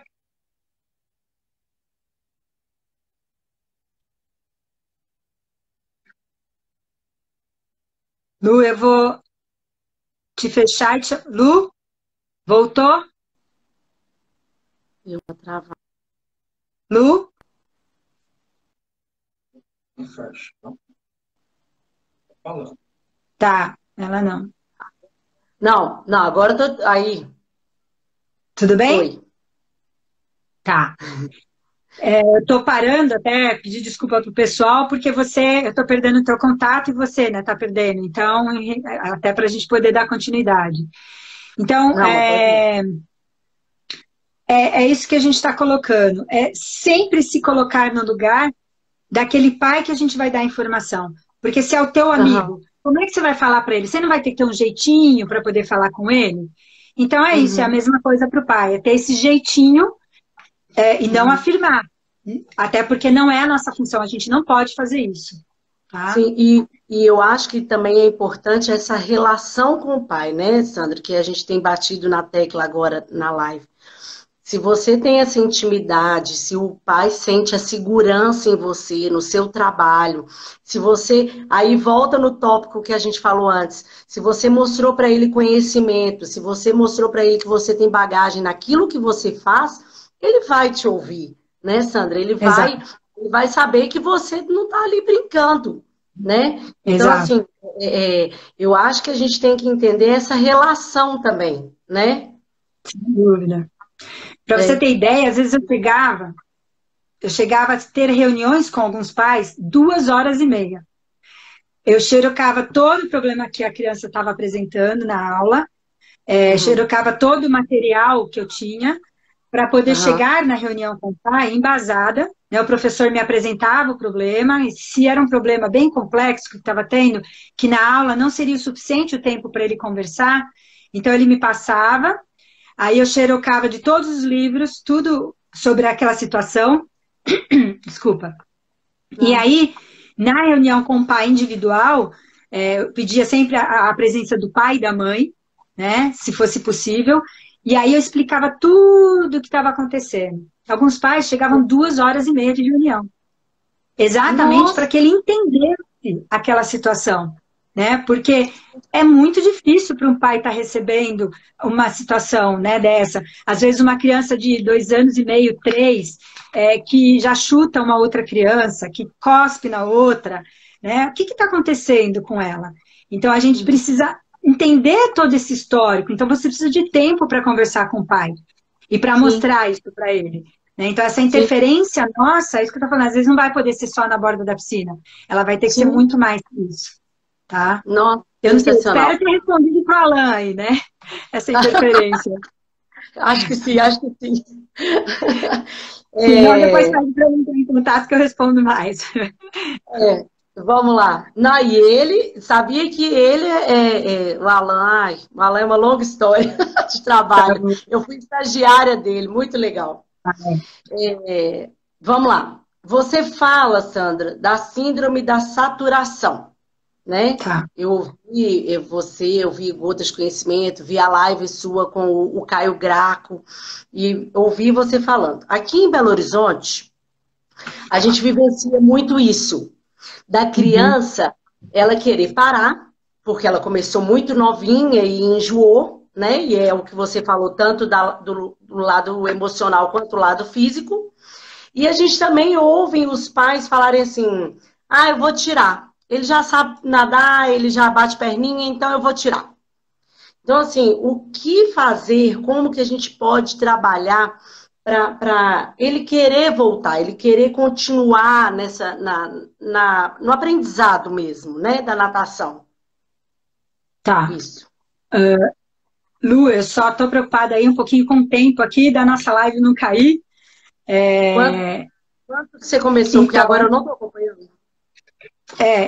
Lu, eu vou te fechar. Lu, voltou? Deu uma travada. Lu? Tá, ela não. Não, não, agora eu tô. Aí, Tudo bem? foi. Tá. Eu tô parando até pedir desculpa pro pessoal, porque eu tô perdendo o teu contato e você, né, tá perdendo. Então, até para a gente poder dar continuidade. Então, Não, mas pode ir. é isso que a gente está colocando. É sempre se colocar no lugar daquele pai que a gente vai dar informação. Porque se é o teu Aham. amigo, como é que você vai falar para ele? Você não vai ter que ter um jeitinho para poder falar com ele? Então é isso, é a Uhum. mesma coisa para o pai, é ter esse jeitinho e não Uhum. afirmar. Até porque não é a nossa função, a gente não pode fazer isso, tá? Sim, e eu acho que também é importante essa relação com o pai, né, Sandra? Que a gente tem batido na tecla agora na live. Se você tem essa intimidade, se o pai sente a segurança em você, no seu trabalho, se você. Aí volta no tópico que a gente falou antes. Se você mostrou para ele conhecimento, se você mostrou para ele que você tem bagagem naquilo que você faz, ele vai te ouvir, né, Sandra? Exato, Ele vai saber que você não está ali brincando, né? Então, exato, assim, eu acho que a gente tem que entender essa relação também, né? sem dúvida. Para você É. ter ideia, às vezes eu chegava a ter reuniões com alguns pais 2 horas e meia. Eu xerocava todo o problema que a criança estava apresentando na aula, Uhum. xerocava todo o material que eu tinha, para poder Aham. chegar na reunião com o pai embasada. Né, o professor me apresentava o problema, e se era um problema bem complexo que estava tendo, que na aula não seria o suficiente o tempo para ele conversar, então ele me passava, aí eu xerocava de todos os livros, tudo sobre aquela situação, desculpa. E Não. aí, na reunião com o pai individual, eu pedia sempre a presença do pai e da mãe, né, se fosse possível, e aí eu explicava tudo o que estava acontecendo. Alguns pais chegavam 2 horas e meia de reunião. exatamente para que ele entendesse aquela situação, né? Porque é muito difícil para um pai estar recebendo uma situação, né, dessa. Às vezes uma criança de 2 anos e meio, 3, que já chuta uma outra criança, que cospe na outra, né? O que está acontecendo com ela? Então a gente precisa entender todo esse histórico. Então você precisa de tempo para conversar com o pai e para mostrar isso para ele. Né? Então essa interferência nossa, é isso que eu estou falando, às vezes não vai poder ser só na borda da piscina. Ela vai ter que ser muito mais que isso. Tá? Nossa, eu não sei, espero ter respondido para o Alan aí, né? Essa interferência. Acho que sim, acho que sim. Senão depois pede para mim em contato que eu respondo mais. Vamos lá. Não, e ele, sabia que ele o Alan é uma longa história de trabalho. Eu fui estagiária dele, muito legal. Vamos lá. Você fala, Sandra, da síndrome da saturação. Né? Tá. Eu vi Gotas de Conhecimento, vi a live sua com o Caio Graco e ouvi você falando. Aqui em Belo Horizonte, a gente vivencia muito isso, da criança ela querer parar, porque ela começou muito novinha e enjoou, né? E é o que você falou, tanto do lado emocional quanto do lado físico. E a gente também ouve os pais falarem assim, eu vou tirar. Ele já sabe nadar, ele já bate perninha, então eu vou tirar. Então, assim, o que fazer, como que a gente pode trabalhar para ele querer voltar, ele querer continuar no aprendizado mesmo, né, da natação. Tá. Isso. Lu, eu só estou preocupada aí um pouquinho com o tempo aqui da nossa live não cair. Quanto você começou? Porque agora eu não estou acompanhando.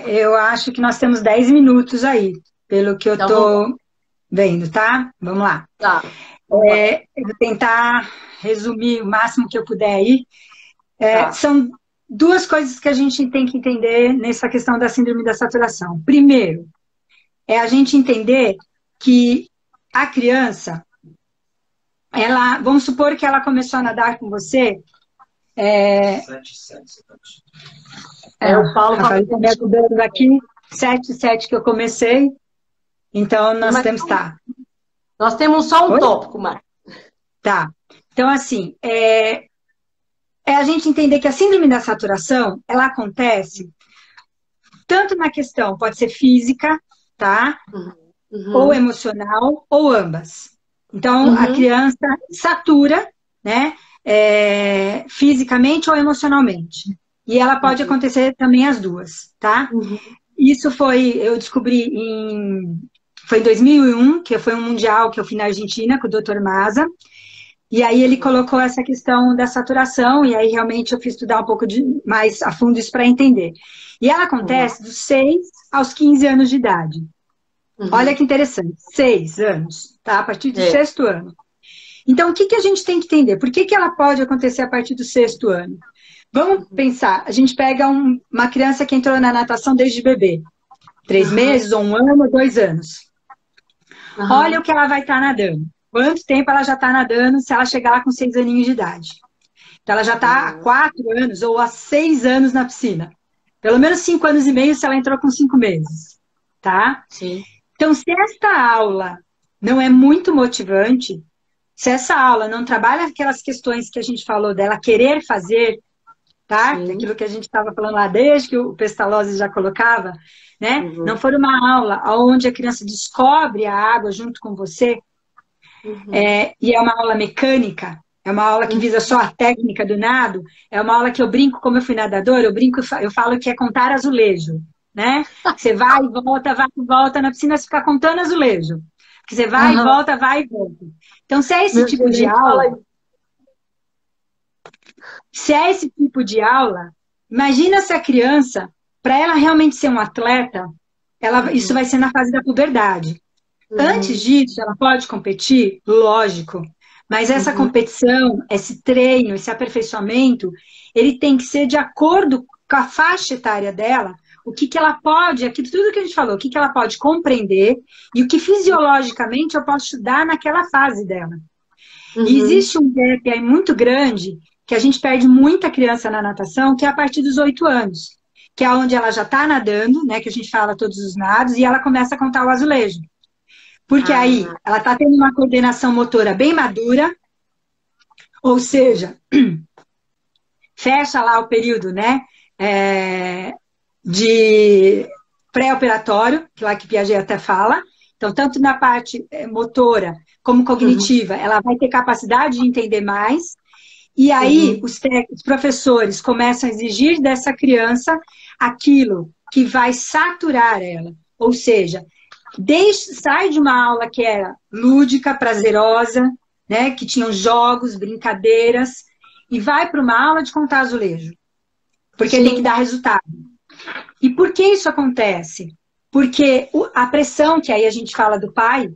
Eu acho que nós temos 10 minutos aí, pelo que eu estou vendo, tá? Vamos lá. Tá. Eu vou tentar resumir o máximo que eu puder aí. São duas coisas que a gente tem que entender nessa questão da síndrome da saturação. Primeiro, é a gente entender que a criança, vamos supor que ela começou a nadar com você. O Paulo falou aqui, 7 que eu comecei. Então, nós temos. Nós temos só um tópico, Marcos. Tá. Então, assim, a gente entender que a síndrome da saturação, ela acontece tanto na questão, pode ser física, tá? Ou emocional, ou ambas. Então, a criança satura, né? Fisicamente ou emocionalmente. E ela pode acontecer também as duas, tá? Isso eu descobri foi em 2001, que foi um mundial que eu fui na Argentina com o Dr. Maza. E aí ele colocou essa questão da saturação, e aí realmente eu fui estudar um pouco mais a fundo isso para entender. E ela acontece dos 6 aos 15 anos de idade. Olha que interessante, 6 anos, tá? A partir do 6º ano. Então, o que a gente tem que entender? Por que ela pode acontecer a partir do 6º ano? Vamos pensar, a gente pega uma criança que entrou na natação desde bebê. 3 meses, ou 1 ano, ou 2 anos. Olha o que ela vai estar nadando. Quanto tempo ela já está nadando se ela chegar lá com 6 aninhos de idade? Então, ela já está há 4 anos ou há 6 anos na piscina. Pelo menos 5 anos e meio se ela entrou com 5 meses. Tá? Sim. Então, se esta aula não é muito motivante, se essa aula não trabalha aquelas questões que a gente falou dela querer fazer, tá? Aquilo que a gente estava falando lá desde que o Pestalozzi já colocava, né? Não for uma aula onde a criança descobre a água junto com você, e é uma aula mecânica, é uma aula que visa só a técnica do nado, é uma aula que eu brinco, como eu fui nadador, eu falo que é contar azulejo, né? Você vai e volta na piscina, você fica contando azulejo. Porque você vai e volta, vai e volta. Então, se é esse tipo de aula, imagina se a criança, para ela realmente ser um atleta, isso vai ser na fase da puberdade. Antes disso, ela pode competir? Lógico. Mas essa competição, esse treino, esse aperfeiçoamento, ele tem que ser de acordo com a faixa etária dela, o que ela pode, tudo que a gente falou, o que ela pode compreender e o que fisiologicamente eu posso estudar naquela fase dela. E existe um gap aí muito grande que a gente perde muita criança na natação, que é a partir dos 8 anos, que é onde ela já está nadando, né, que a gente fala todos os nados, e ela começa a contar o azulejo. Porque aí ela está tendo uma coordenação motora bem madura, ou seja, fecha lá o período, né, de pré-operatório, que lá que Piaget até fala. Então, tanto na parte motora como cognitiva, ela vai ter capacidade de entender mais. E aí, os professores começam a exigir dessa criança aquilo que vai saturar ela. Ou seja, sai de uma aula que era lúdica, prazerosa, né, que tinham jogos, brincadeiras, e vai para uma aula de contar azulejo. Porque tem que dar resultado. E por que isso acontece? Porque a pressão, que aí a gente fala do pai,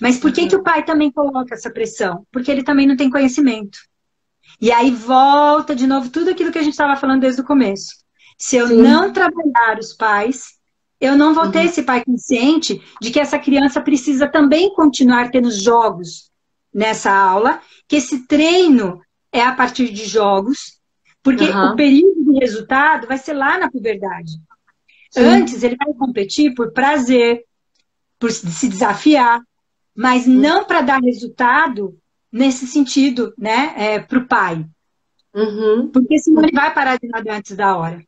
mas por que o pai também coloca essa pressão? Porque ele também não tem conhecimento. E aí volta de novo tudo aquilo que a gente estava falando desde o começo. Se eu não trabalhar os pais, eu não vou ter esse pai consciente de que essa criança precisa também continuar tendo jogos nessa aula, que esse treino é a partir de jogos, porque o período de resultado vai ser lá na puberdade. Antes, ele vai competir por prazer, por se desafiar, mas não para dar resultado nesse sentido, né, para o pai. Porque senão ele vai parar de nadar antes da hora.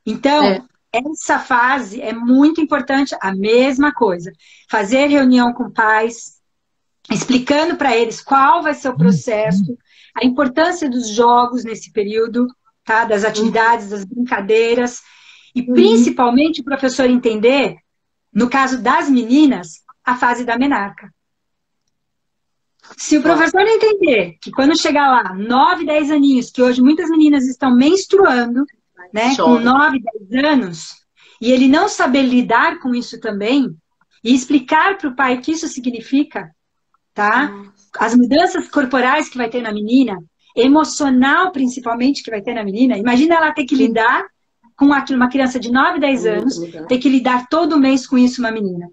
Então, essa fase é muito importante, a mesma coisa. Fazer reunião com pais, explicando para eles qual vai ser o processo, a importância dos jogos nesse período, tá? Das atividades, das brincadeiras, e principalmente o professor entender, no caso das meninas, a fase da menarca. Se o professor não entender que quando chegar lá, 9, 10 aninhos, que hoje muitas meninas estão menstruando, né, com 9, 10 anos, e ele não saber lidar com isso também, e explicar para o pai o que isso significa, tá? As mudanças corporais que vai ter na menina, emocional principalmente que vai ter na menina, imagina ela ter que lidar com uma criança de 9, 10 anos, ter que lidar todo mês com isso, uma menina.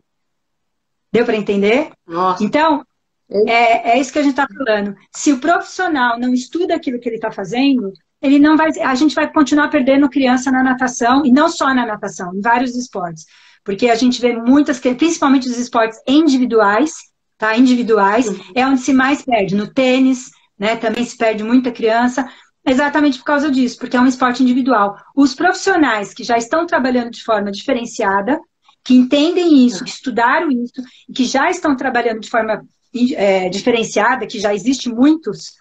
Deu para entender? Nossa. Então, é isso que a gente está falando. Se o profissional não estuda aquilo que ele está fazendo, ele não vai, a gente vai continuar perdendo criança na natação, e não só na natação, em vários esportes. Porque a gente vê muitas, principalmente os esportes individuais, tá? Individuais, é onde se mais perde. No tênis, né, também se perde muita criança, exatamente por causa disso, porque é um esporte individual. Os profissionais que já estão trabalhando de forma diferenciada, que entendem isso, que estudaram isso, que já estão trabalhando de forma diferenciada, que já existe muitos,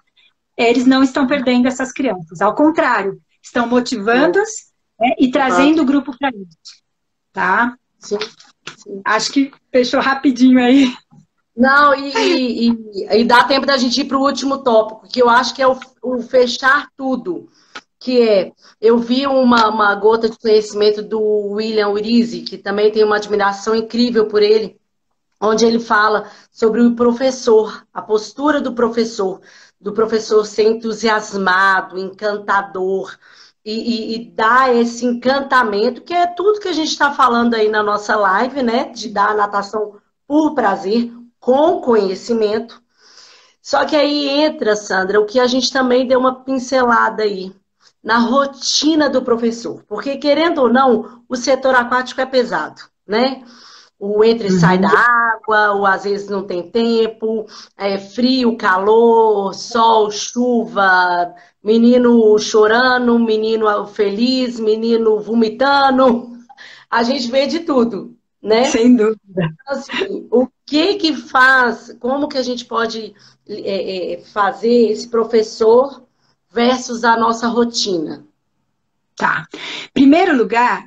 eles não estão perdendo essas crianças. Ao contrário, estão motivando-as, né, e trazendo o grupo para isso. Tá? Sim. Acho que fechou rapidinho aí. Não, e dá tempo da gente ir para o último tópico, que eu acho que é o fechar tudo. Que é, eu vi uma gota de conhecimento do William Urizzi, que também tem uma admiração incrível por ele, onde ele fala sobre o professor, a postura do professor ser entusiasmado, encantador, e dar esse encantamento, que é tudo que a gente está falando aí na nossa live, né? De dar a natação por prazer, com conhecimento. Só que aí entra, Sandra, o que a gente também deu uma pincelada aí, na rotina do professor. Porque, querendo ou não, o setor aquático é pesado, né? O entra e sai da água, ou às vezes não tem tempo, é frio, calor, sol, chuva, menino chorando, menino feliz, menino vomitando. A gente vê de tudo, né? Sem dúvida. Então, assim, o que faz, como que a gente pode fazer esse professor versus a nossa rotina? Tá. Primeiro lugar,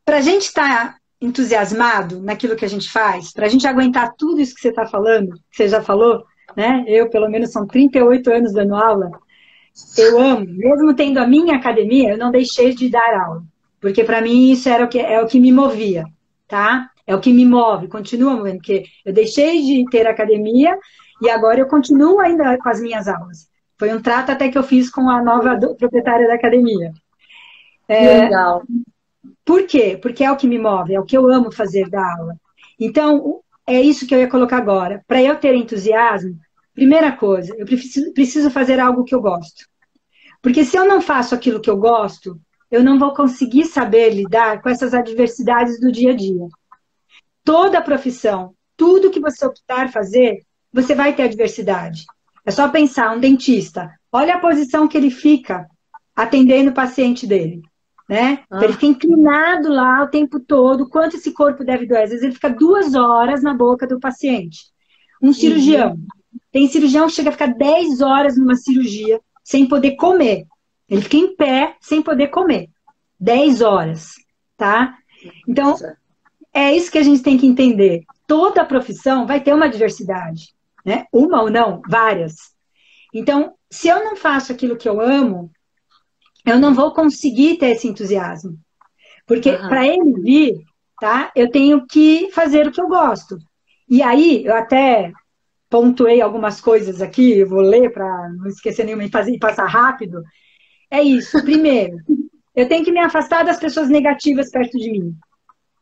para a gente estar entusiasmado naquilo que a gente faz, para a gente aguentar tudo isso que você está falando, que você já falou, né? Eu, pelo menos, são 38 anos dando aula. Eu amo, mesmo tendo a minha academia, eu não deixei de dar aula. Porque para mim isso era o que me movia, tá? É o que me move, continua movendo, porque eu deixei de ter academia e agora eu continuo ainda com as minhas aulas. Foi um trato até que eu fiz com a nova proprietária da academia. Legal. Por quê? Porque é o que me move, é o que eu amo fazer da aula. Então, é isso que eu ia colocar agora. Para eu ter entusiasmo, Primeira coisa, eu preciso fazer algo que eu gosto. Porque se eu não faço aquilo que eu gosto, eu não vou conseguir saber lidar com essas adversidades do dia a dia. Toda profissão, tudo que você optar fazer, você vai ter adversidade. É só pensar, um dentista, olha a posição que ele fica atendendo o paciente dele, né? Então, ele fica inclinado lá o tempo todo, quanto esse corpo deve doer? Às vezes ele fica 2 horas na boca do paciente. Um cirurgião, tem cirurgião que chega a ficar 10 horas numa cirurgia sem poder comer. Ele fica em pé sem poder comer. 10 horas, tá? Então, é isso que a gente tem que entender. Toda profissão vai ter uma diversidade, né? Uma ou não, várias. Então, se eu não faço aquilo que eu amo, eu não vou conseguir ter esse entusiasmo. Porque para ele vir, tá? Eu tenho que fazer o que eu gosto. E aí, eu até pontuei algumas coisas aqui, eu vou ler para não esquecer nenhuma e passar rápido. É isso. Primeiro, eu tenho que me afastar das pessoas negativas perto de mim.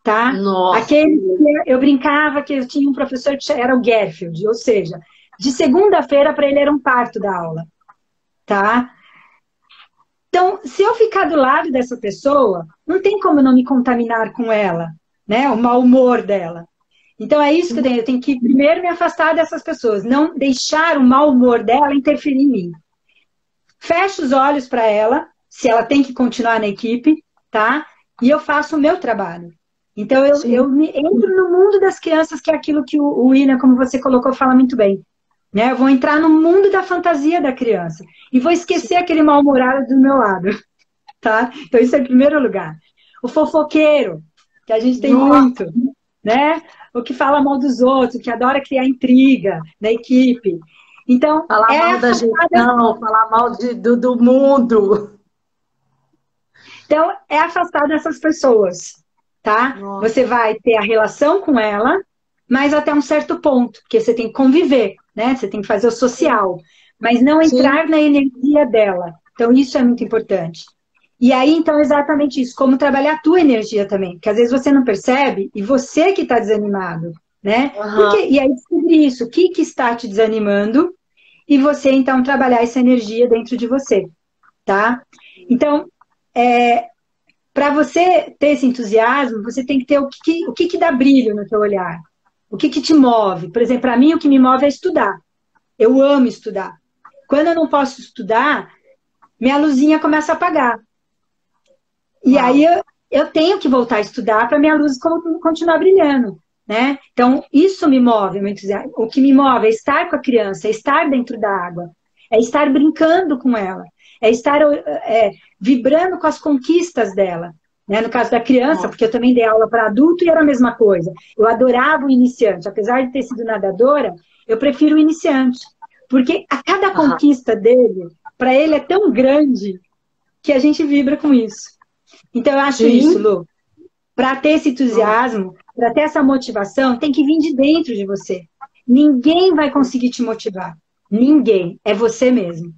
Tá? Aquele que eu brincava que eu tinha um professor que era o Garfield, ou seja, de segunda-feira para ele era um parto da aula, tá? Então, se eu ficar do lado dessa pessoa, não tem como eu não me contaminar com ela, né? O mau humor dela. Então, é isso que eu tenho que primeiro me afastar dessas pessoas, não deixar o mau humor dela interferir em mim. Fecho os olhos para ela, se ela tem que continuar na equipe, tá? E eu faço o meu trabalho. Então, eu entro no mundo das crianças, que é aquilo que o William, como você colocou, fala muito bem. Né? Eu vou entrar no mundo da fantasia da criança. E vou esquecer aquele mal-humorado do meu lado. Tá? Então, isso é em primeiro lugar. O fofoqueiro, que a gente tem muito. Né? O que fala mal dos outros, que adora criar intriga na equipe. Então, falar mal da gestão, falar mal do mundo. Então, é afastar dessas pessoas. Tá? Você vai ter a relação com ela, mas até um certo ponto, porque você tem que conviver, né? Você tem que fazer o social, mas não entrar na energia dela. Então, isso é muito importante. E aí, então, exatamente isso, como trabalhar a tua energia também, porque às vezes você não percebe e você que está desanimado, né? E aí descobrir isso, o que está te desanimando, e você, então, trabalhar essa energia dentro de você, tá? Então, para você ter esse entusiasmo, você tem que ter o que dá brilho no teu olhar. O que te move. Por exemplo, para mim, o que me move é estudar. Eu amo estudar. Quando eu não posso estudar, minha luzinha começa a apagar. E aí eu tenho que voltar a estudar para minha luz continuar brilhando. Né? Então, isso me move, meu entusiasmo. O que me move é estar com a criança, é estar dentro da água, é estar brincando com ela, é estar vibrando com as conquistas dela. Né? No caso da criança, porque eu também dei aula para adulto e era a mesma coisa. Eu adorava o iniciante. Apesar de ter sido nadadora, eu prefiro o iniciante. Porque a cada conquista dele, para ele é tão grande que a gente vibra com isso. Então, eu acho isso, Lu. Para ter esse entusiasmo, para ter essa motivação, tem que vir de dentro de você. Ninguém vai conseguir te motivar. Ninguém. É você mesmo.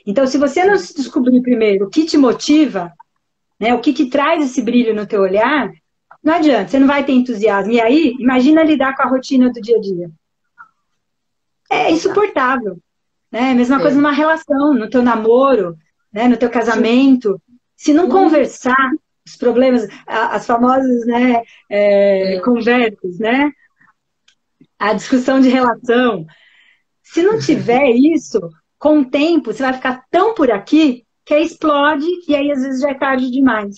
Então, se você não se descobrir primeiro o que te motiva, né, o que traz esse brilho no teu olhar, não adianta, você não vai ter entusiasmo. E aí, imagina lidar com a rotina do dia a dia. É insuportável. Né? Mesma coisa numa relação, no teu namoro, né, no teu casamento. Se não conversar, os problemas, as famosas, né, conversas, né? A discussão de relação. Se não tiver isso, com o tempo, você vai ficar tão por aqui que aí explode e aí às vezes já é tarde demais.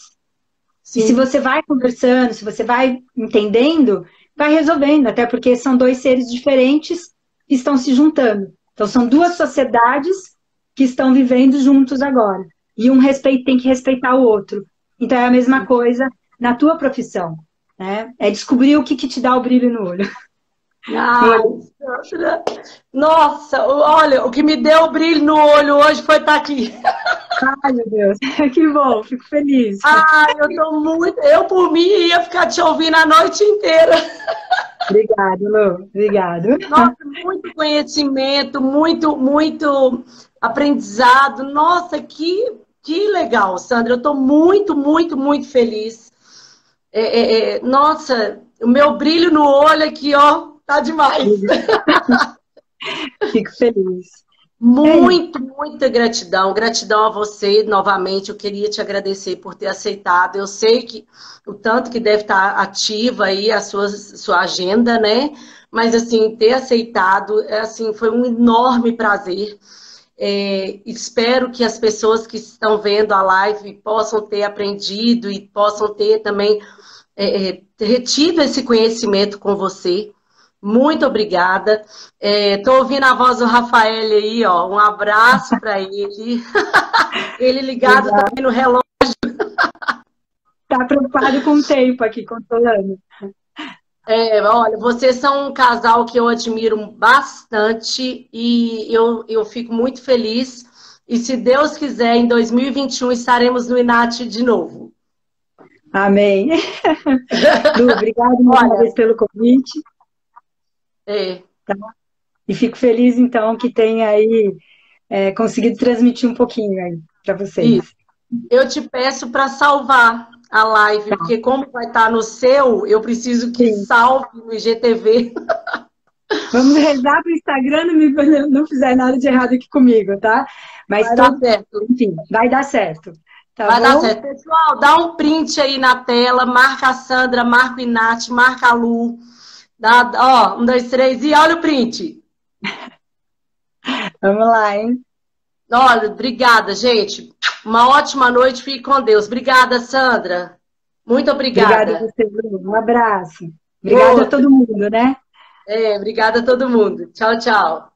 E se você vai conversando, se você vai entendendo, vai resolvendo, até porque são dois seres diferentes que estão se juntando. Então são duas sociedades que estão vivendo juntos agora. E um tem que respeitar o outro. Então é a mesma coisa na tua profissão. Né? É descobrir o que te dá o brilho no olho. Nossa, olha, o que me deu o brilho no olho hoje foi estar aqui. Ai, meu Deus, que bom, fico feliz. Eu tô muito. Eu, por mim, ia ficar te ouvindo a noite inteira. Obrigado, Lu, obrigado. Nossa, muito conhecimento, muito aprendizado. Nossa, que legal, Sandra. Eu tô muito feliz. Nossa, o meu brilho no olho aqui, ó, tá demais. Fico feliz. Muita gratidão. Gratidão a você novamente. Eu queria te agradecer por ter aceitado. Eu sei que o tanto que deve estar ativa aí a sua agenda, né? Mas assim, ter aceitado, assim, foi um enorme prazer. Espero que as pessoas que estão vendo a live possam ter aprendido e possam ter também retido esse conhecimento com você. Muito obrigada. Tô ouvindo a voz do Rafael aí, ó. Um abraço para ele. Ele ligado Obrigada. também no relógio. Tá preocupado com o tempo aqui, controlando. Olha, vocês são um casal que eu admiro bastante e eu fico muito feliz. E se Deus quiser, em 2021 estaremos no INAT de novo. Amém. Lu, obrigada mais uma vez pelo convite. Tá? E fico feliz, então, que tenha aí conseguido transmitir um pouquinho aí para vocês. Isso. Eu te peço para salvar a live, porque como vai estar no seu, eu preciso que salve no IGTV. Vamos rezar para o Instagram não fizer nada de errado aqui comigo, tá? Mas vai dar certo. Enfim, vai dar certo. Tá vai bom? dar certo. Pessoal, dá um print aí na tela, marca a Sandra, marca o Inat, marca a Lu. Ó, 1, 2, 3 e olha o print. Vamos lá, hein? Olha, obrigada, gente. Uma ótima noite, fique com Deus. Obrigada, Sandra. Muito obrigada. Obrigada a você, Bruno. Um abraço. Obrigada a todo mundo, né? Obrigada a todo mundo. Tchau, tchau.